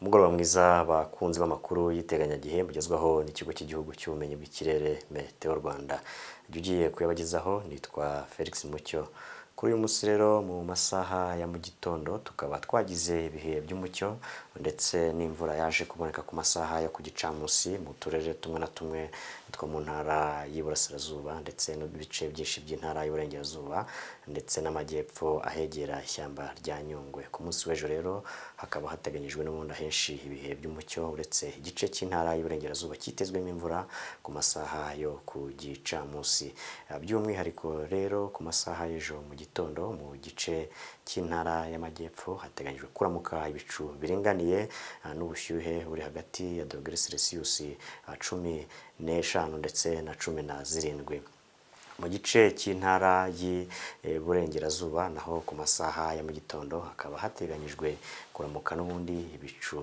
Umugoroba mwiza bakunzi b'amakuru y'iteganyagihe mugezwaho n'ikigo cy'igihugu cy'ubumenyi bw'ikirere Meteo Rwanda. Ugiye kuyabagezaho nitwa Felix Mucyo. Kuri uyu munsi rero mu masaha ya mu gitondo tukaba twagize ibihe by'umucyo ndetse n'imvura yaje kuboneka ku masaha yo ku gicamunsi mu turere tumwe na tumwe two mu ntara y'Iburasirazuba ndetse n'ibice byinshi by'intara y'Iburengerazuba ndetse n'amajyepfo ahegera ishyamba rya Nyungwe. Ku munsi w'ejo rero hakaba hateganyijwe n'ubundi ahenshi ibihe by'umucyo uretse igice cy'intara y'Iburengerazuba kitezwemo imvura ku masaha yo ku gicamunsi. By'umwihariko rero ku masaha y'ejo mu gitondo mu gice cy'intara y'amajyepfo hateganyijwe kuramuka ibicu biringaniye n'ubushyuhe buri hagati ya dogere Celsius 15 ndetse na 17. Mu gice cy'intara y'Iburengerazuba naho ku masaha ya mu gitondo hakaba hateganyijwe kuramuka n'ubundi ibicu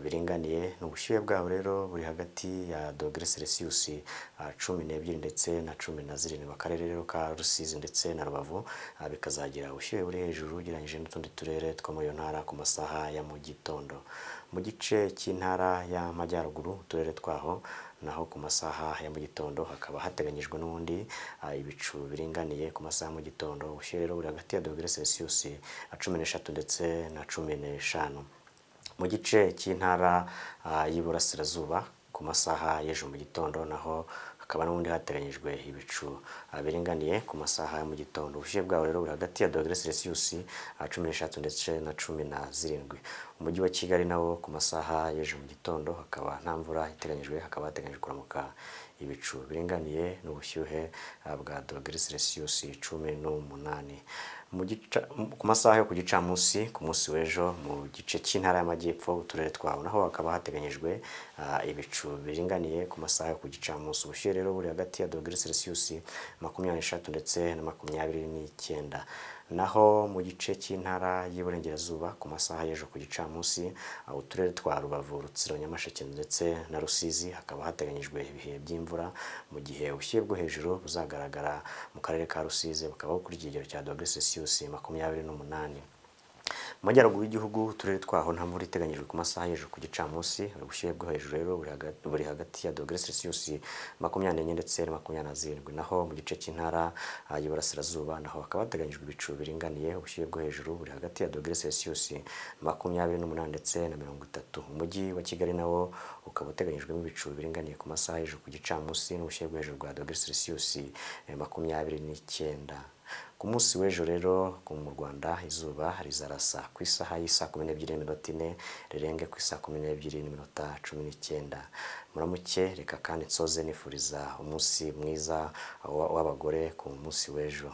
biringaniye n'ubushyuhe bwaho rero buri hagati ya dogere Celsius 12 ndetse na 17. Akarere rero ka Rusizi ndetse na Rubavu bikazagira ubushyuhe buri hejuru ugereranyije n'utundi turere two muri iyo ntara ku masaha ya mu gitondo. Mu gice cy'intara y'Amajyaruguru uturere twaho naho ku masaha ya mu gitondo hakaba hateganyijwe n'ubundi ibicu biringaniye ku masaha ya mu gitondo, ubushyuhe rero buri hagati ya dogere Celsius 13 ndetse na 15. Mu gice cy'intara y'Iburasirazuba ku masaha y'ejo mu gitondo naho hakaba n'ubundi hateganyijwe ibicu biringaniye ku masaha ya mu gitondo, ubushyuhe bwaho rero buri hagati ya dogere Celsius 13 ndetse na 17. Umujyi wa Kigali nawo ku masaha y'ejo mu gitondo hakaba nta mvura iteganyijwe, hakaba hateganyijwe kuramuka ibicu biringaniye n'ubushyuhe bwa dogere Celsius 18. Ku masaha yo ku gicamunsi ku munsi w'ejo mu gice cy'intara y'Amajyepfo uturere twaho naho hakaba hateganyijwe ibicu biringaniye ku masaha yo ku gicamunsi, ubushyuhe rero buri hagati ya dogere Celsius 23 ndetse na 29. Naho mu gice cy'intara y'Iburengerazuba ku masaha y'ejo ku gicamunsi uturere twa Rubavu, Rutsiro, Nyamasheke ndetse na Rusizi hakaba hateganyijwe ibihe by'imvura mu gihe ubushyuhe bwo hejuru buzagaragara mu karere ka Rusizi bukabaho kuri kigero cya dogere Celsius 28. Mu majyaruguru y'igihugu uturere twaho nta mvura iteganyijwe ku masaha y'ejo ku gicamunsi, ubushyuhe bwo hejuru rero buri hagati ya dogere Celsius 24 ndetse na 27. Naho mu gice cy'intara y'Iburasirazuba naho hakaba hateganyijwe ibicu biringaniye, ubushyuhe bwo hejuru buri hagati ya dogere Celsius 28 ndetse na 30. Umujyi wa Kigali nawo ukaba uteganyijwemo ibicu biringaniye ku masaha y'ejo ku gicamunsi n'ubushyuhe bwo hejuru bwa dogere Celsius 29. Ku munsi w'ejo rero mu Rwanda izuba rizarasa ku isaha y'isa 12:04 rirenge ku isa 12:19. Muramuke, reka kandi nsoze nifuriza umunsi mwiza w'abagore ku munsi w'ejo.